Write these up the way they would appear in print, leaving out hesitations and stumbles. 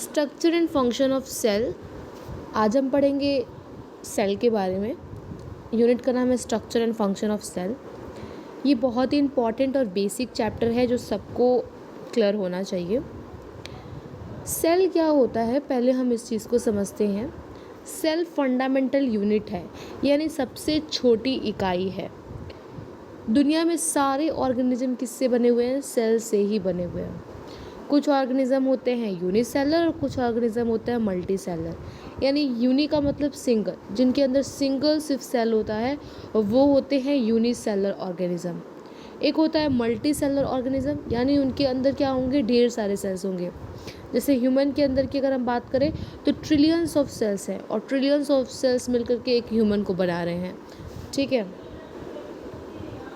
Structure and function of cell. आज हम पढ़ेंगे सेल के बारे में। यूनिट का नाम है structure and function of cell. ये बहुत ही इम्पॉर्टेंट और बेसिक चैप्टर है जो सबको क्लियर होना चाहिए। सेल क्या होता है, पहले हम इस चीज़ को समझते हैं। सेल फंडामेंटल यूनिट है, यानी सबसे छोटी इकाई है। दुनिया में सारे ऑर्गेनिज्म किससे बने हुए हैं? सेल से ही बने हुए हैं। कुछ ऑर्गेनिज्म होते हैं यूनिसेलर और कुछ ऑर्गेनिज्म होते हैं मल्टी सेलर। यानी यूनि का मतलब सिंगल, जिनके अंदर सिंगल सिर्फ सेल होता है वो होते हैं यूनिसेलर ऑर्गेनिज्म। एक होता है मल्टी सेलर ऑर्गेनिज्म, यानी उनके अंदर क्या होंगे, ढेर सारे सेल्स होंगे। जैसे ह्यूमन के अंदर की अगर हम बात करें तो ट्रिलियंस ऑफ सेल्स हैं और ट्रिलियंस ऑफ सेल्स मिलकर के एक ह्यूमन को बना रहे हैं। ठीक है,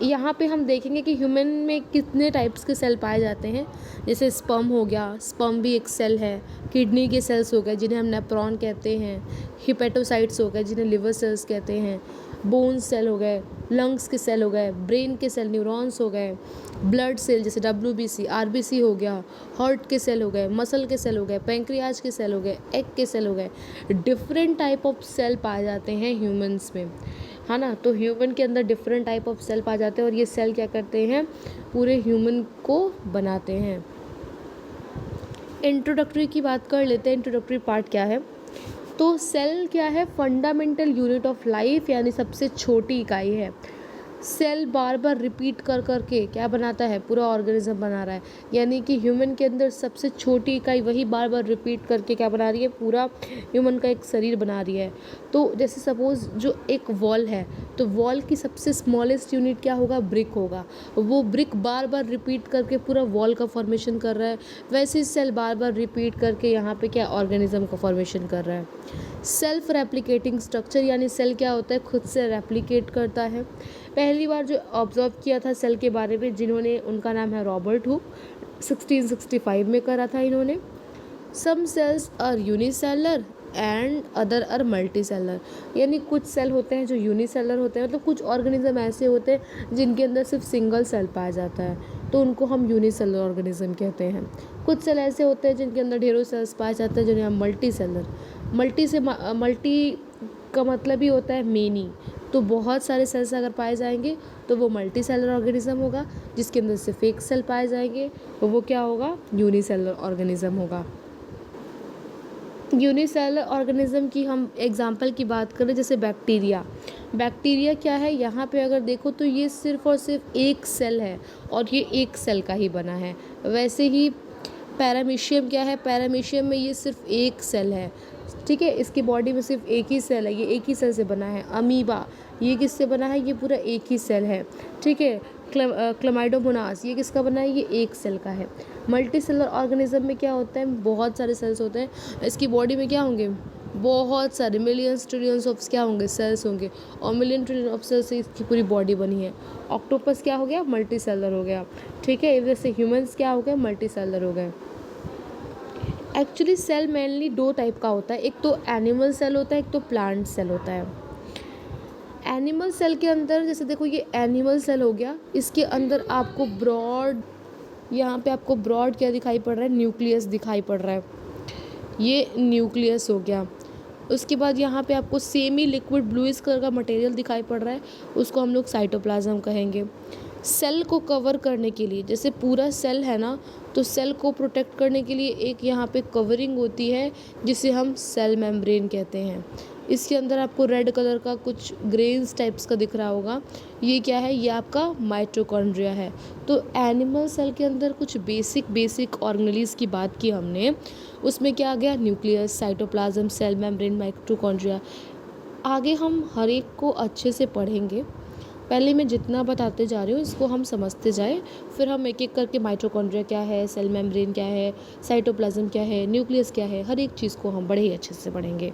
यहाँ पे हम देखेंगे कि ह्यूमन में कितने टाइप्स के सेल पाए जाते हैं। जैसे स्पर्म हो गया, स्पर्म भी एक सेल है। किडनी के सेल्स हो गए जिन्हें हम नेफ्रॉन कहते हैं। हिपेटोसाइट्स हो गए जिन्हें लिवर सेल्स कहते हैं। बोन सेल हो गए, लंग्स के सेल हो गए, ब्रेन के सेल न्यूरॉन्स हो गए, ब्लड सेल जैसे WBC RBC हो गया, हार्ट के सेल हो गए, मसल के सेल हो गए, पैंक्रियाज के सेल हो गए, एग के सेल हो गए। डिफरेंट टाइप ऑफ सेल पाए जाते हैं ह्यूमंस में, है ना। तो ह्यूमन के अंदर डिफरेंट टाइप ऑफ सेल पाए जाते हैं और ये सेल क्या करते हैं, पूरे ह्यूमन को बनाते हैं। इंट्रोडक्टरी की बात कर लेते हैं। इंट्रोडक्टरी पार्ट क्या है? तो सेल क्या है? फंडामेंटल यूनिट ऑफ लाइफ, यानी सबसे छोटी इकाई है। सेल बार बार रिपीट कर कर के क्या बनाता है, पूरा ऑर्गेनिज्म बना रहा है। यानी कि ह्यूमन के अंदर सबसे छोटी इकाई वही बार बार रिपीट करके क्या बना रही है, पूरा ह्यूमन का एक शरीर बना रही है। तो जैसे सपोज जो एक वॉल है, तो वॉल की सबसे स्मॉलेस्ट यूनिट क्या होगा, ब्रिक होगा। वो ब्रिक बार बार रिपीट करके पूरा वॉल का फॉर्मेशन कर रहा है। वैसे सेल बार बार रिपीट करके यहाँ पे क्या, ऑर्गेनिज्म का फॉर्मेशन कर रहा है। सेल्फ रेप्लिकेटिंग स्ट्रक्चर, यानी सेल क्या होता है, खुद से रेप्लिकेट करता है। पहली बार जो ऑब्जर्व किया था सेल के बारे में जिन्होंने, उनका नाम है रॉबर्ट हुक। 1665 में करा था इन्होंने। Some cells are unicellular and other are multi cellular, यानी कुछ सेल होते हैं जो यूनिसेलर होते हैं, मतलब कुछ ऑर्गेनिज्म ऐसे होते हैं जिनके अंदर सिर्फ सिंगल सेल पाया जाता है, तो उनको हम यूनिसेलर ऑर्गेनिज्म कहते हैं। कुछ सेल ऐसे होते हैं जिनके अंदर ढेरों सेल्स पाए जाते हैं, जिन्हें हम मल्टी सेलर। मल्टी का मतलब ही होता है मेनी, तो बहुत सारे सेल्स अगर पाए जाएंगे तो वो मल्टी सेलर ऑर्गेनिज्म होगा। जिसके अंदर सिर्फ एक सेल पाए जाएंगे तो वो क्या होगा, यूनिसेलर ऑर्गेनिज्म होगा। यूनिसेलर ऑर्गेनिज्म की हम एग्जांपल की बात करें, जैसे बैक्टीरिया क्या है, यहाँ पे अगर देखो तो ये सिर्फ और सिर्फ एक सेल है और ये एक सेल का ही बना है। वैसे ही पैरामीशियम क्या है, पैरामीशियम में ये सिर्फ एक सेल है। ठीक है, इसकी बॉडी में सिर्फ एक ही सेल है, ये एक ही सेल से बना है। अमीबा ये किससे बना है, ये पूरा एक ही सेल है। ठीक है, क्लमाइडोमोनास ये किसका बना है, ये एक सेल का है। मल्टी सेलर ऑर्गेनिज्म में क्या होता है, बहुत सारे सेल्स होते हैं। इसकी बॉडी में क्या होंगे, बहुत सारे मिलियंस ट्रिलियंस ऑफ क्या होंगे, सेल्स होंगे, और मिलियन ट्रिलियन ऑफ सेल्स से इसकी पूरी बॉडी बनी है। ऑक्टोपस क्या हो गया, मल्टी सेलर हो गया। ठीक है, जैसे ह्यूमंस क्या हो गए, मल्टी सेलर हो गए। एक्चुअली सेल मेनली दो टाइप का होता है, एक तो एनिमल सेल होता है, एक तो प्लांट सेल होता है। एनिमल सेल के अंदर जैसे देखो ये एनिमल सेल हो गया, इसके अंदर आपको ब्रॉड, यहाँ पे आपको ब्रॉड क्या दिखाई पड़ रहा है, न्यूक्लियस दिखाई पड़ रहा है, ये न्यूक्लियस हो गया। उसके बाद यहाँ पे आपको सेमी लिक्विड ब्लूइश कलर का मटेरियल दिखाई पड़ रहा है, उसको हम लोग साइटोप्लाज्म कहेंगे। सेल को कवर करने के लिए, जैसे पूरा सेल है ना, तो सेल को प्रोटेक्ट करने के लिए एक यहाँ पे कवरिंग होती है जिसे हम सेल मेम्ब्रेन कहते हैं। इसके अंदर आपको रेड कलर का कुछ ग्रेन्स टाइप्स का दिख रहा होगा, ये क्या है, ये आपका माइटोकॉन्ड्रिया है। तो एनिमल सेल के अंदर कुछ बेसिक ऑर्गेनेल्स की बात की हमने, उसमें क्या आ गया, nucleus, cytoplasm, cell membrane, mitochondria. आगे हम हर एक को अच्छे से पढ़ेंगे। पहले मैं जितना बताते जा रही हूँ इसको हम समझते जाए, फिर हम एक एक करके माइटोकॉन्ड्रिया क्या है, सेल मेम्ब्रेन क्या है, साइटोप्लाज्म क्या है, न्यूक्लियस क्या है, हर एक चीज़ को हम बड़े ही अच्छे से पढ़ेंगे।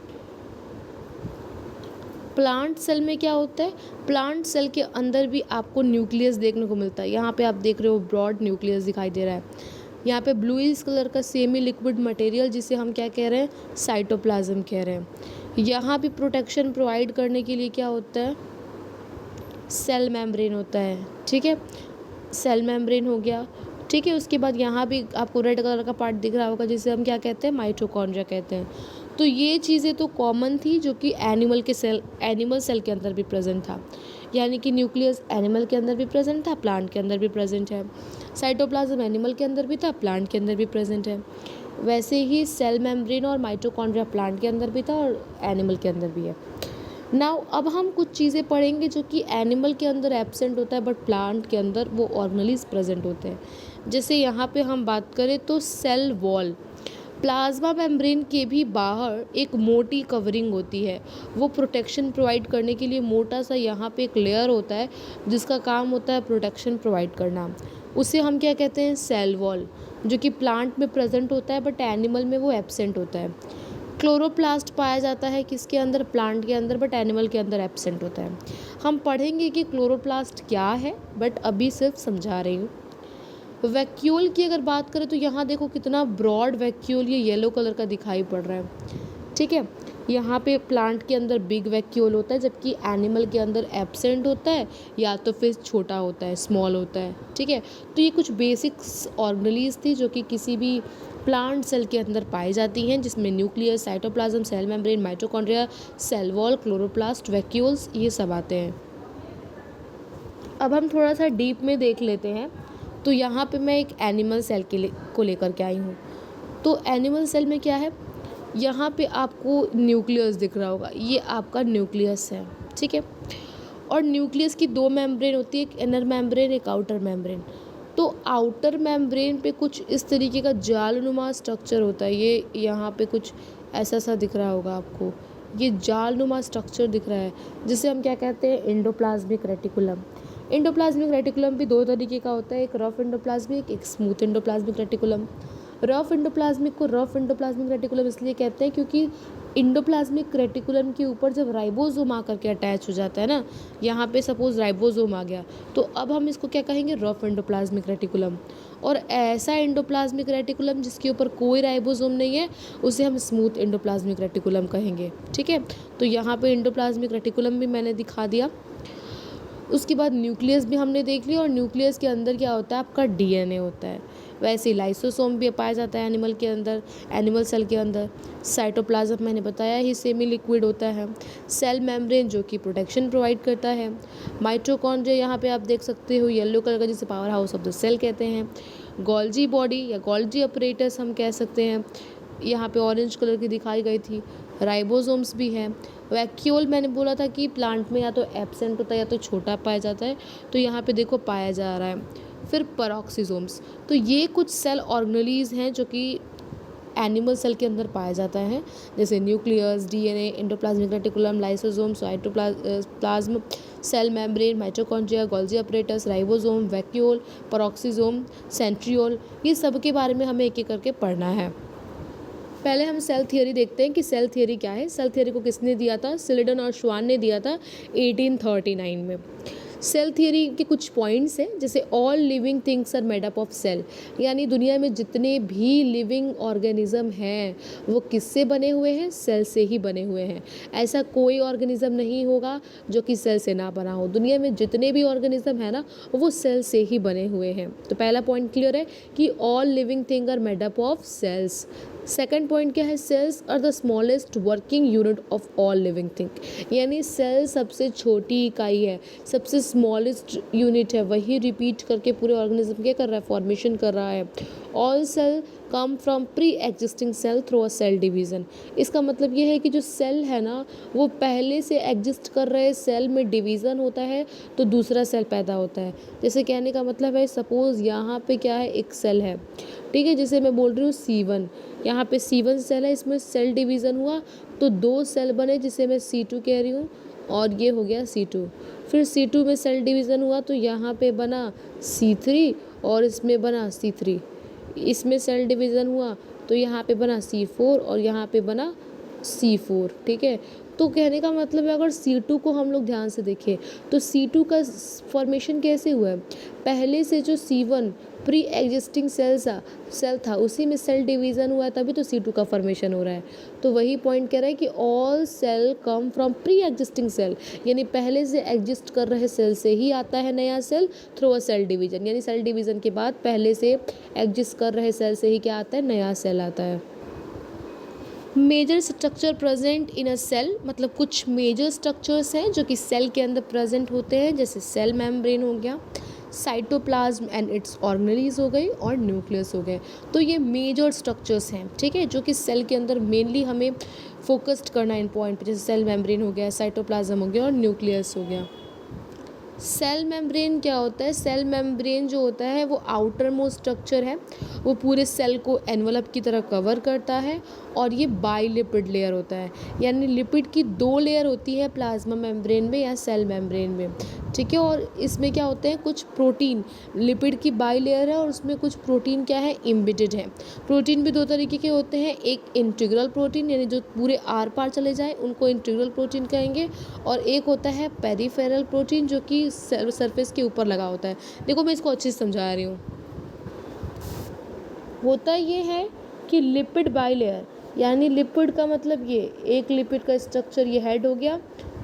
प्लांट सेल में क्या होता है, प्लांट सेल के अंदर भी आपको न्यूक्लियस देखने को मिलता है। यहाँ पे आप देख रहे हो ब्रॉड न्यूक्लियस दिखाई दे रहा है। यहाँ पे ब्लूइश कलर का सेमी लिक्विड मटेरियल जिसे हम क्या कह रहे हैं, साइटोप्लाज्म कह रहे हैं। यहाँ भी प्रोटेक्शन प्रोवाइड करने के लिए क्या होता है, सेल मेम्ब्रेन होता है। ठीक है, सेल मेम्ब्रेन हो गया। ठीक है। उसके बाद यहाँ भी आपको रेड कलर का पार्ट दिख रहा होगा जिसे हम क्या कहते हैं, माइटोकॉन्ड्रिया कहते हैं। तो ये चीज़ें तो कॉमन थी जो कि एनिमल सेल के अंदर भी प्रेजेंट था, यानी कि न्यूक्लियस एनिमल के अंदर भी प्रेजेंट था, प्लांट के अंदर भी प्रेजेंट है। साइटोप्लाज्म एनिमल के अंदर भी था, प्लांट के अंदर भी प्रेजेंट है। वैसे ही सेल मेम्ब्रेन और माइटोकॉन्ड्रिया प्लांट के अंदर भी था और एनिमल के अंदर भी है। नाउ अब हम कुछ चीज़ें पढ़ेंगे जो कि एनिमल के अंदर एब्सेंट होता है बट प्लांट के अंदर वो ऑर्गेनेल्स प्रेजेंट होते हैं। जैसे यहाँ पे हम बात करें तो सेल वॉल, प्लाज्मा मेम्ब्रेन के भी बाहर एक मोटी कवरिंग होती है, वो प्रोटेक्शन प्रोवाइड करने के लिए मोटा सा यहाँ पे एक लेयर होता है जिसका काम होता है प्रोटेक्शन प्रोवाइड करना। उसे हम क्या कहते हैं, सेल वॉल, जो कि प्लांट में प्रेजेंट होता है बट एनिमल में वो एब्सेंट होता है। क्लोरोप्लास्ट पाया जाता है किसके अंदर, प्लांट के अंदर, बट एनिमल के अंदर एब्सेंट होता है। हम पढ़ेंगे कि क्लोरोप्लास्ट क्या है बट अभी सिर्फ समझा रही हूँ। वैक्यूल की अगर बात करें तो यहाँ देखो कितना ब्रॉड वैक्यूल ये येलो कलर का दिखाई पड़ रहा है। ठीक है, यहाँ पे प्लांट के अंदर बिग वैक्यूल होता है जबकि एनिमल के अंदर एब्सेंट होता है या तो फिर छोटा होता है, स्मॉल होता है। ठीक है, तो ये कुछ बेसिक्स ऑर्गेनेल्स थी जो कि किसी भी प्लांट सेल के अंदर पाई जाती हैं, जिसमें nucleus, cytoplasm, cell membrane, mitochondria, cell wall, chloroplast, vacuoles, ये सब आते हैं। अब हम थोड़ा सा डीप में देख लेते हैं। तो यहाँ पे मैं एक एनिमल सेल को लेकर के आई हूँ। तो एनिमल सेल में क्या है, यहाँ पे आपको न्यूक्लियस दिख रहा होगा, ये आपका न्यूक्लियस है। ठीक है, और न्यूक्लियस की दो मेम्ब्रेन होती है, एक इनर मेम्ब्रेन, एक आउटर मेम्ब्रेन। तो आउटर मेम्ब्रेन पे कुछ इस तरीके का जालनुमा स्ट्रक्चर होता है, ये यहाँ पे कुछ ऐसा सा दिख रहा होगा आपको, ये जालनुमा स्ट्रक्चर दिख रहा है जिसे हम क्या कहते हैं, एंडोप्लाज्मिक रेटिकुलम। एंडोप्लाज्मिक रेटिकुलम भी दो तरीके का होता है, एक रफ एंडोप्लाज्मिक, एक smooth endoplasmic reticulum. Rough endoplasmic को रफ एंडोप्लाज्मिक रेटिकुलम इसलिए कहते हैं क्योंकि एंडोप्लाज्मिक रेटिकुलम के ऊपर जब राइबोसोम आकर के अटैच हो जाता है ना, यहाँ पे सपोज राइबोसोम आ गया तो अब हम इसको क्या कहेंगे, रफ एंडोप्लाज्मिक रेटिकुलम। और ऐसा एंडोप्लाज्मिक रेटिकुलम जिसके ऊपर कोई राइबोसोम नहीं है उसे हम स्मूथ एंडोप्लाज्मिक रेटिकुलम कहेंगे। ठीक है, तो यहाँ पे एंडोप्लाज्मिक रेटिकुलम भी मैंने दिखा दिया। उसके बाद न्यूक्लियस भी हमने देख लिया, और न्यूक्लियस के अंदर क्या होता है, आपका डीएनए होता है। वैसे ही लाइसोसोम भी पाया जाता है एनिमल के अंदर, एनिमल सेल के अंदर। साइटोप्लाज्म मैंने बताया ही सेमी लिक्विड होता है। सेल मेम्ब्रेन जो कि प्रोटेक्शन प्रोवाइड करता है। माइटोकॉन्ड्रिया यहाँ पे आप देख सकते हो येलो कलर का, जिसे power house of the cell कहते हैं। गोल्जी बॉडी या गोल्जी अपरेटस हम कह सकते हैं, यहाँ पे ऑरेंज कलर की दिखाई गई थी। राइबोसोम्स भी हैं। वैक्यूल मैंने बोला था कि प्लांट में या तो एब्सेंट होता है या तो छोटा पाया जाता है, तो यहाँ पे देखो पाया जा रहा है। फिर पेरोक्सिसोम्स, तो ये कुछ सेल ऑर्गेनेल्स हैं जो कि एनिमल सेल के अंदर पाया जाता है, जैसे nucleus, DNA, endoplasmic reticulum, lysosome, cytoplasm, cell membrane, mitochondria, Golgi apparatus, ribosome, vacuole, peroxisome, centriole, ये सब के बारे में हमें एक एक करके पढ़ना है। पहले हम सेल थियरी देखते हैं कि सेल थियरी क्या है। सेल थियरी को किसने दिया था, सिल्डन और श्वान ने दिया था 1839 में। सेल थियरी के कुछ पॉइंट्स हैं, जैसे all living things are made up of cell, यानी दुनिया में जितने भी लिविंग ऑर्गेनिज्म हैं वो किससे बने हुए हैं, सेल से ही बने हुए हैं। ऐसा कोई ऑर्गेनिज्म नहीं होगा जो कि सेल से ना बना हो। दुनिया में जितने भी ऑर्गेनिज्म है ना वो सेल से ही बने हुए हैं। तो पहला पॉइंट क्लियर है कि all living thing are made up of cells. Second point क्या है, cells are the smallest working unit of all living thing, यानी सेल सबसे छोटी इकाई है, सबसे स्मॉलेस्ट यूनिट है, वही रिपीट करके पूरे ऑर्गेनिज्म क्या कर रहा है, फॉर्मेशन कर रहा है। All cell come from pre existing cell through a cell division. इसका मतलब ये है कि जो सेल है ना वो पहले से एग्जिस्ट कर रहे सेल में डिवीज़न होता है तो दूसरा सेल पैदा होता है। जैसे कहने का मतलब है, सपोज़ यहाँ पे क्या है, एक सेल है, ठीक है, जिसे मैं बोल रही हूँ C1, यहाँ पे C1 सेल है, इसमें सेल डिवीज़न हुआ तो दो सेल बने जिसे मैं C2 कह रही हूँ, और ये हो गया C2। फिर C2 में सेल डिवीज़न हुआ तो यहाँ पे बना C3 और इसमें बना C3। इसमें सेल डिवीज़न हुआ तो यहाँ पे बना C4 और यहाँ पे बना C4। ठीक है, तो कहने का मतलब है अगर C2 को हम लोग ध्यान से देखें तो C2 का फॉर्मेशन कैसे हुआ है, पहले से जो C1 प्री एग्जिस्टिंग सेल था उसी में सेल डिवीज़न हुआ है, तभी तो C2 का फॉर्मेशन हो रहा है। तो वही पॉइंट कह रहा है कि all cell come from pre existing cell, यानी पहले से एग्जिस्ट कर रहे सेल से ही आता है नया cell through a cell division, यानी सेल डिवीज़न के बाद पहले से एग्जिस्ट कर रहे सेल से ही क्या आता है, नया सेल आता है। Major structure present in a cell, मतलब कुछ मेजर स्ट्रक्चर्स हैं जो कि सेल के अंदर प्रेजेंट होते हैं, जैसे सेल मेम्ब्रेन हो गया, साइटोप्लाज्म एंड इट्स ऑर्गेनेलीज हो गई, और न्यूक्लियस हो गए। तो ये मेजर स्ट्रक्चर्स हैं, ठीक है, जो कि सेल के अंदर मेनली हमें फोकस्ड करना है इन पॉइंट पे, जैसे सेल मेम्ब्रेन हो गया, साइटोप्लाज्म हो गया और न्यूक्लियस हो गया। सेल मेम्ब्रेन क्या होता है, सेल मेम्ब्रेन जो होता है वो आउटर मोस्ट स्ट्रक्चर है, वो पूरे सेल को एनवलप की तरह कवर करता है, और ये बाइलिपिड लेयर होता है, यानी लिपिड की 2 लेयर होती है प्लाज्मा मेम्ब्रेन में या सेल मेम्ब्रेन में, ठीक है। और इसमें क्या होते हैं, कुछ प्रोटीन, लिपिड की बाई लेयर है और उसमें कुछ प्रोटीन क्या है, इम्बिडेड है। प्रोटीन भी 2 तरीके के होते हैं, एक इंटीग्रल प्रोटीन यानी जो पूरे आर पार चले जाए उनको इंटीग्रल प्रोटीन कहेंगे, और एक होता है पेरिफेरल प्रोटीन जो कि सरफेस के ऊपर लगा होता है। देखो मैं इसको अच्छे से समझा रही हूँ। होता ये है कि लिपिड बाई लेयर, यानी लिपिड का मतलब ये एक लिपिड का स्ट्रक्चर ये हेड हो गया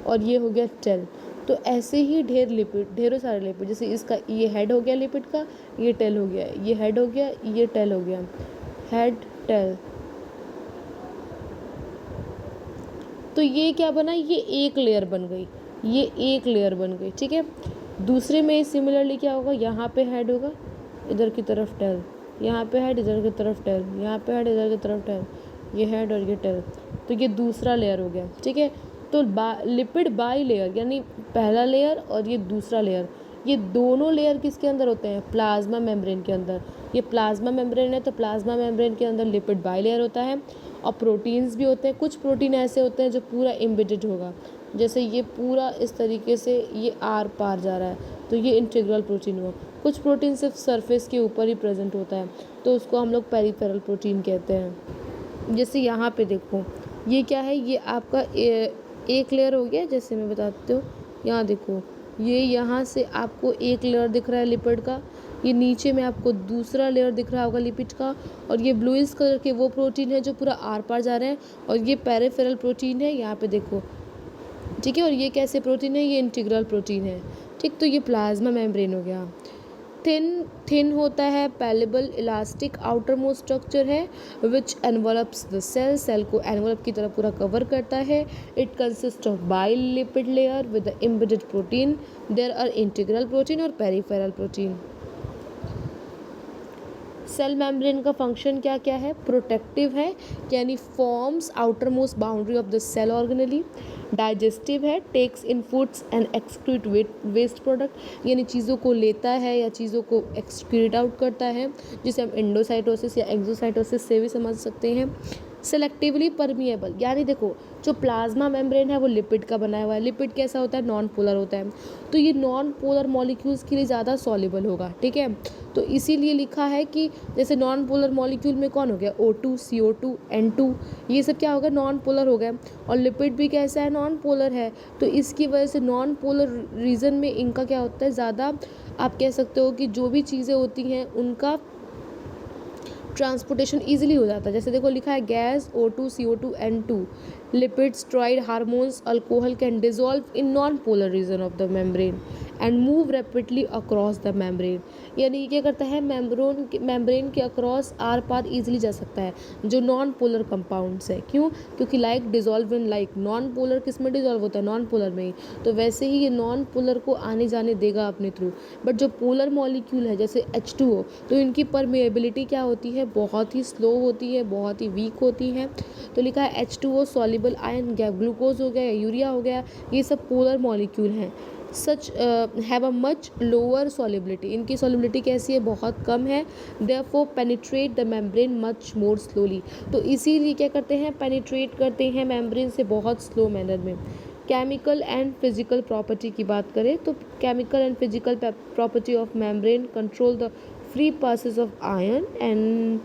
और ये हो गया टेल, तो ऐसे ही ढेरों सारे लिपिड, जैसे इसका ये हेड हो गया लिपिड का, ये टेल हो गया, ये हेड हो गया, ये टेल हो गया, हेड टेल। तो ये क्या बना, ये एक लेयर बन गई, ये एक लेयर बन गई, ठीक है। दूसरे में सिमिलरली क्या होगा, यहाँ पे हेड होगा, इधर की तरफ टेल, यहाँ पे हेड, इधर की तरफ टेल, यहाँ पे हेड, इधर की तरफ टेल, ये हेड और ये टेल, तो ये दूसरा लेयर हो गया, ठीक है। तो लिपिड बाई लेयर यानी पहला लेयर और ये दूसरा लेयर, ये दोनों लेयर किसके अंदर होते हैं, प्लाज्मा मेम्ब्रेन के अंदर। ये प्लाज्मा मेम्ब्रेन है तो प्लाज्मा मेम्ब्रेन के अंदर लिपिड बाई लेयर होता है, और प्रोटीन्स भी होते हैं। कुछ प्रोटीन ऐसे होते हैं जो पूरा एम्बेडेड होगा, जैसे ये पूरा इस तरीके से ये आर पार जा रहा है, तो ये इंटीग्रल प्रोटीन हुआ। कुछ प्रोटीन सिर्फ सरफेस के ऊपर ही प्रेजेंट होता है, तो उसको हम लोग पेरिफेरल प्रोटीन कहते हैं। जैसे यहाँ पे देखो, ये क्या है, ये आपका एक लेयर हो गया, जैसे मैं बताती हूँ, यहाँ देखो, ये यहाँ से आपको एक लेयर दिख रहा है लिपिड का, ये नीचे में आपको दूसरा लेयर दिख रहा होगा लिपिड का, और ये ब्लूइश कलर के वो प्रोटीन है जो पूरा आर पार जा रहे हैं, और ये पेरिफेरल प्रोटीन है, यहाँ पे देखो, ठीक है। और ये कैसे प्रोटीन है, ये इंटीग्रल प्रोटीन है, ठीक। तो ये प्लाज्मा मेम्ब्रेन हो गया। थिन होता है, pliable elastic outer most structure है, विच एनवलप्स द सेल को एनवलप की तरह पूरा कवर करता है। It consist of bilipid layer with the embedded protein, there are integral protein और पेरिफेरल प्रोटीन। सेल मेम्ब्रेन का फंक्शन क्या क्या है, प्रोटेक्टिव है, यानी forms outer most boundary of the cell organelle. Digestive है, takes in foods and excrete waste product, यानी चीज़ों को लेता है या चीज़ों को एक्सक्रीट आउट करता है, जिसे हम एंडोसाइटोसिस या एक्सोसाइटोसिस से भी समझ सकते हैं। सेलेक्टिवली परमिएबल, यानी देखो जो प्लाज्मा मेम्ब्रेन है वो लिपिड का बनाया हुआ है। लिपिड कैसा होता है, नॉन पोलर होता है, तो ये नॉन पोलर मॉलिक्यूल्स के लिए ज़्यादा सॉल्युबल होगा, ठीक है। तो इसीलिए लिखा है कि जैसे नॉन पोलर मॉलिक्यूल में कौन हो गया, O2, CO2, N2, ये सब क्या होगा, नॉन पोलर हो गए, और लिपिड भी कैसा है, नॉन पोलर है। तो इसकी वजह से नॉन पोलर रीजन में इनका क्या होता है, ज़्यादा आप कह सकते हो कि जो भी चीज़ें होती हैं उनका ट्रांसपोर्टेशन ईजिली हो जाता है। जैसे देखो लिखा है gas O2, CO2, N2, lipids, steroid, hormones, alcohol can dissolve in non polar region of the membrane and move rapidly across the membrane, यानी क्या करता है, मेम्ब्रेन के अक्रॉस आर पार ईजिली जा सकता है जो नॉन पोलर कंपाउंड्स है। क्यों, क्योंकि like dissolve in like, non polar किस में डिजोल्व होता है, नॉन पोलर में ही, तो वैसे ही ये नॉन पोलर को आने जाने देगा अपने थ्रू। बट जो पोलर मॉलिक्यूल है जैसे H2O, तो इनकी परमेबिलिटी क्या होती है, बहुत ही स्लो होती है, बहुत ही वीक होती है। तो लिखा है H2O सॉल्युबल आयन, ग्लूकोज हो गया या यूरिया हो गया, ये सब पोलर मॉलिक्यूल हैं। Such have a much lower solubility, इनकी सॉल्युबिलिटी कैसी है, बहुत कम है। Therefore penetrate the membrane much more slowly, तो इसीलिए क्या करते हैं, पेनिट्रेट करते हैं मेम्ब्रेन से बहुत स्लो मैनर में। केमिकल एंड फिजिकल प्रॉपर्टी की बात करें तो chemical and physical property of membrane control the free passes of ion and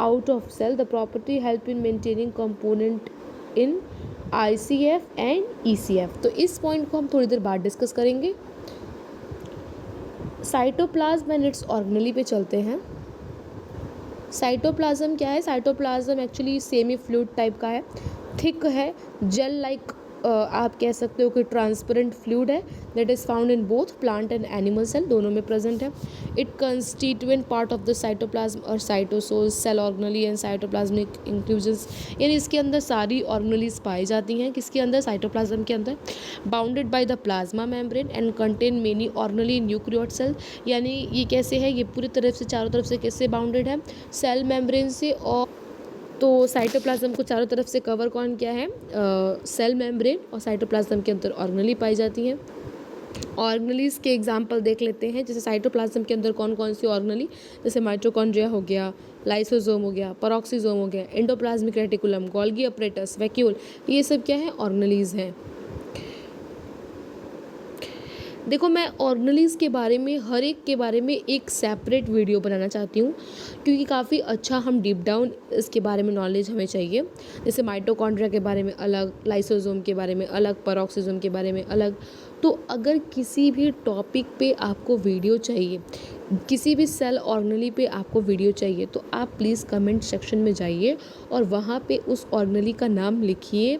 out of cell. The property help in maintaining component in ICF and ECF. तो इस point को हम थोड़ी देर बाद डिस्कस करेंगे। साइटोप्लाज्म एंड इट्स ऑर्गेनेली पे चलते हैं। साइटोप्लाज्म क्या है? Cytoplasm actually semi fluid type का है, थिक है, जेल लाइक आप कह सकते हो कि ट्रांसपेरेंट फ्लूइड है, that is found in both plant and animal cell, दोनों में प्रेजेंट है। It constituent part of the cytoplasm और cytosol, cell organelle and cytoplasmic inclusions, यानी इसके अंदर सारी ऑर्गेनेलीज पाई जाती हैं। किसके अंदर? साइटोप्लाज्म के अंदर। Bounded by the plasma membrane and contain many organelle nucleate cell, यानी ये कैसे है? ये पूरी तरफ से, चारों तरफ से किससे बाउंडेड है? सेल मेम्ब्रेन से। और तो साइटोप्लाज्म को चारों तरफ से कवर कौन किया है? सेल मेम्ब्रेन, और साइटोप्लाज्म के अंदर ऑर्गेनेली पाई जाती हैं। ऑर्गेनेलीज के एग्जांपल देख लेते हैं, जैसे साइटोप्लाज्म के अंदर कौन कौन सी ऑर्गेनेली, जैसे माइटोकॉन्ड्रिया हो गया, लाइसोसोम हो गया, पेरोक्सिसोम हो गया, endoplasmic reticulum, Golgi apparatus, vacuole, ये सब क्या है? ऑर्गेनेलीज हैं। देखो, मैं ऑर्गेनेलीज के बारे में, हर एक के बारे में एक सेपरेट वीडियो बनाना चाहती हूँ, क्योंकि काफ़ी अच्छा हम डीप डाउन इसके बारे में नॉलेज हमें चाहिए। जैसे माइटोकॉन्ड्रिया के बारे में अलग, लाइसोसोम के बारे में अलग, पेरोक्सिसोम के बारे में अलग। तो अगर किसी भी टॉपिक पे आपको वीडियो चाहिए, किसी भी सेल ऑर्गेनेली पे आपको वीडियो चाहिए, तो आप प्लीज़ कमेंट सेक्शन में जाइए और वहाँ पे उस ऑर्गेनेली का नाम लिखिए।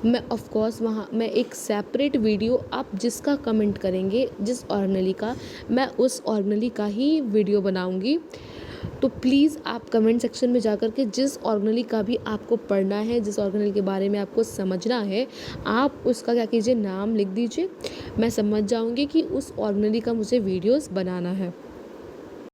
मैं ऑफ कोर्स वहाँ मैं एक सेपरेट वीडियो, आप जिसका कमेंट करेंगे, जिस ऑर्गेनेली का, मैं उस ऑर्गेनेली का ही वीडियो बनाऊँगी। तो प्लीज़ आप कमेंट सेक्शन में जाकर के जिस ऑर्गेनेली का भी आपको पढ़ना है, जिस ऑर्गेनेली के बारे में आपको समझना है, आप उसका क्या कीजिए, नाम लिख दीजिए। मैं समझ जाऊँगी कि उस ऑर्गेनेली का मुझे वीडियोस बनाना है।